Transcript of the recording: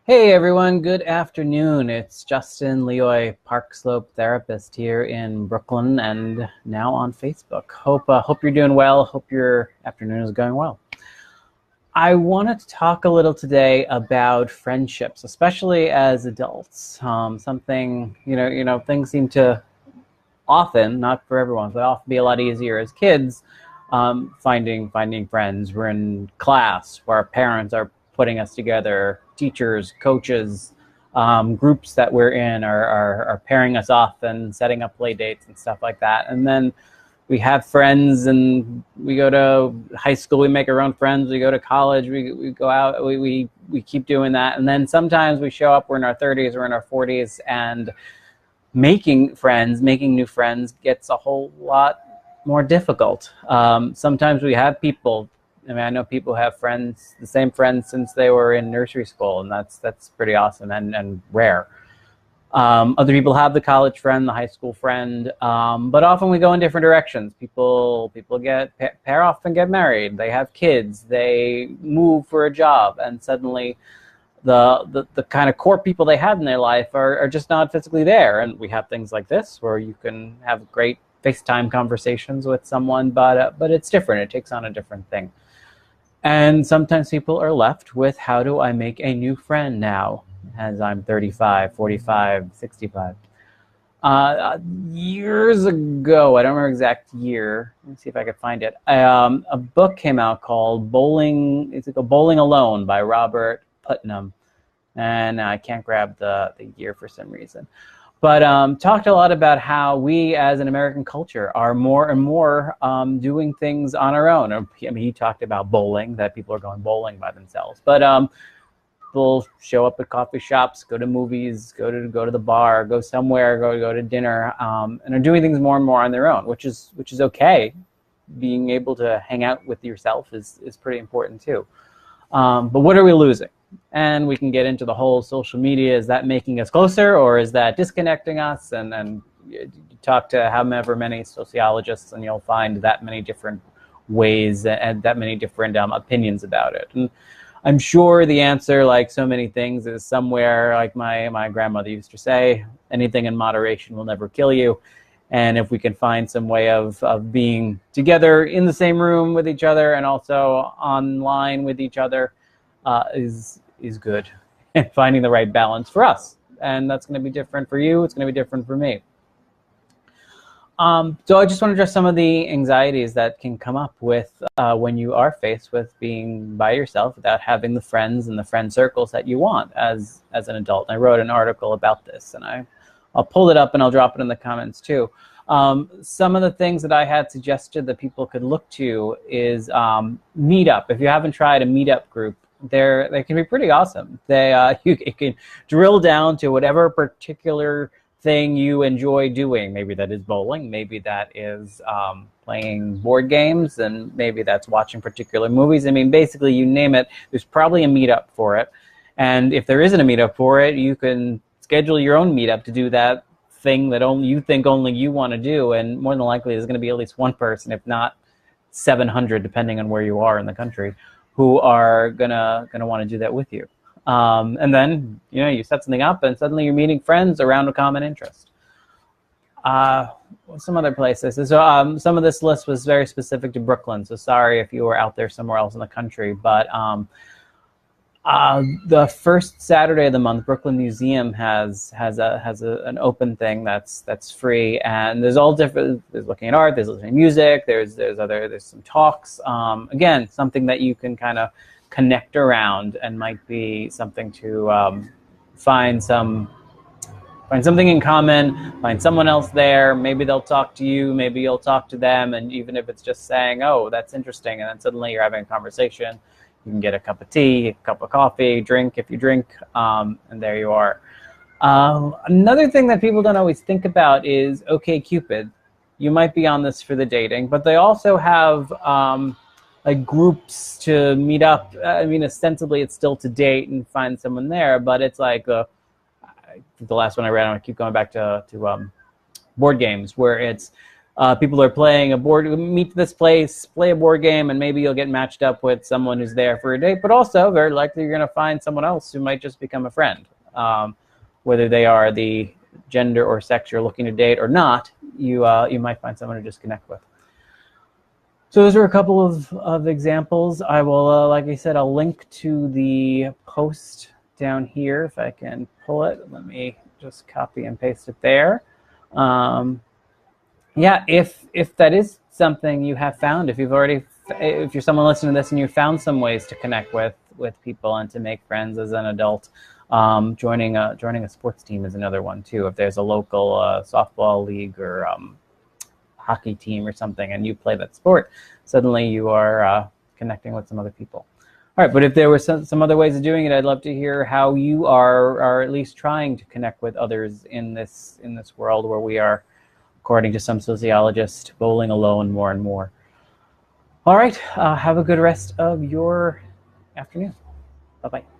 Hey everyone, good afternoon. It's Justin Leoy, Park Slope therapist here in Brooklyn and now on Facebook. Hope you're doing well. Hope your afternoon is going well. I wanted to talk a little today about friendships, especially as adults. Something things seem to often, not for everyone, but often be a lot easier as kids. Finding friends. We're in class where our parents are putting us together. Teachers, coaches, groups that we're in are pairing us off and setting up play dates and stuff like that. And then we have friends, and we go to high school, we make our own friends. We go to college, we go out, we keep doing that. And then sometimes we show up, we're in our 30s, we're in our 40s, and making new friends gets a whole lot more difficult. Sometimes we have people. I mean, I know people have friends, the same friends since they were in nursery school, and that's pretty awesome and rare. Other people have the college friend, the high school friend, but often we go in different directions. People get pair off and get married. They have kids. They move for a job, and suddenly the kind of core people they had in their life are just not physically there. And we have things like this where you can have great FaceTime conversations with someone, but it's different. It takes on a different thing. And sometimes people are left with, how do I make a new friend now as I'm 35, 45, 65? Years ago, I don't remember exact year. Let me see if I could find it. A book came out called It's like Bowling Alone by Robert Putnam. And I can't grab the year for some reason. But talked a lot about how we as an American culture are more and more doing things on our own. I mean, he talked about bowling, that people are going bowling by themselves. But people show up at coffee shops, go to movies, go to the bar, go somewhere, go to dinner, and are doing things more and more on their own, which is okay. Being able to hang out with yourself is pretty important too. But what are we losing? And we can get into the whole social media. Is that making us closer, or is that disconnecting us? And you talk to however many sociologists, and you'll find that many different ways and that many different opinions about it. And I'm sure the answer, like so many things, is somewhere, like my grandmother used to say, anything in moderation will never kill you. And if we can find some way of being together in the same room with each other and also online with each other, is good. And finding the right balance for us. And that's going to be different for you. It's going to be different for me. So I just want to address some of the anxieties that can come up with when you are faced with being by yourself without having the friends and the friend circles that you want as an adult. And I wrote an article about this, and I'll pull it up and I'll drop it in the comments too. Some of the things that I had suggested that people could look to is Meetup. If you haven't tried a Meetup group, they can be pretty awesome. You can drill down to whatever particular thing you enjoy doing. Maybe that is bowling, maybe that is playing board games, and maybe that's watching particular movies. I mean, basically, you name it, there's probably a meetup for it. And if there isn't a meetup for it, you can schedule your own meetup to do that thing that only you want to do. And more than likely, there's going to be at least one person, if not 700, depending on where you are in the country, who are gonna want to do that with you. And then you set something up, and suddenly you're meeting friends around a common interest. Some other places. So some of this list was very specific to Brooklyn. So sorry if you were out there somewhere else in the country. But the first Saturday of the month, Brooklyn Museum has an open thing that's free, and there's all different. There's looking at art, there's listening to music, there's some talks. Again, something that you can kind of connect around, and might be something to find something in common, find someone else there. Maybe they'll talk to you, maybe you'll talk to them, and even if it's just saying, oh, that's interesting, and then suddenly you're having a conversation. You can get a cup of tea, a cup of coffee, drink if you drink, and there you are. Another thing that people don't always think about is OkCupid. You might be on this for the dating, but they also have like groups to meet up. I mean, ostensibly it's still to date and find someone there, but it's like the last one I read, I keep going back to board games, where it's people are playing a board, meet this place, play a board game, and maybe you'll get matched up with someone who's there for a date, but also very likely you're going to find someone else who might just become a friend. Whether they are the gender or sex you're looking to date or not, you might find someone to just connect with. So those are a couple of examples. I will, like I said, I'll link to the post down here if I can pull it. Let me just copy and paste it there. Yeah, if that is something you have found, if you're someone listening to this and you found some ways to connect with people and to make friends as an adult, joining a sports team is another one too. If there's a local softball league or hockey team or something and you play that sport, suddenly you are connecting with some other people. All right, but if there were some other ways of doing it, I'd love to hear how you are at least trying to connect with others in this world where we are, according to some sociologists, bowling alone more and more. All right, have a good rest of your afternoon. Bye-bye.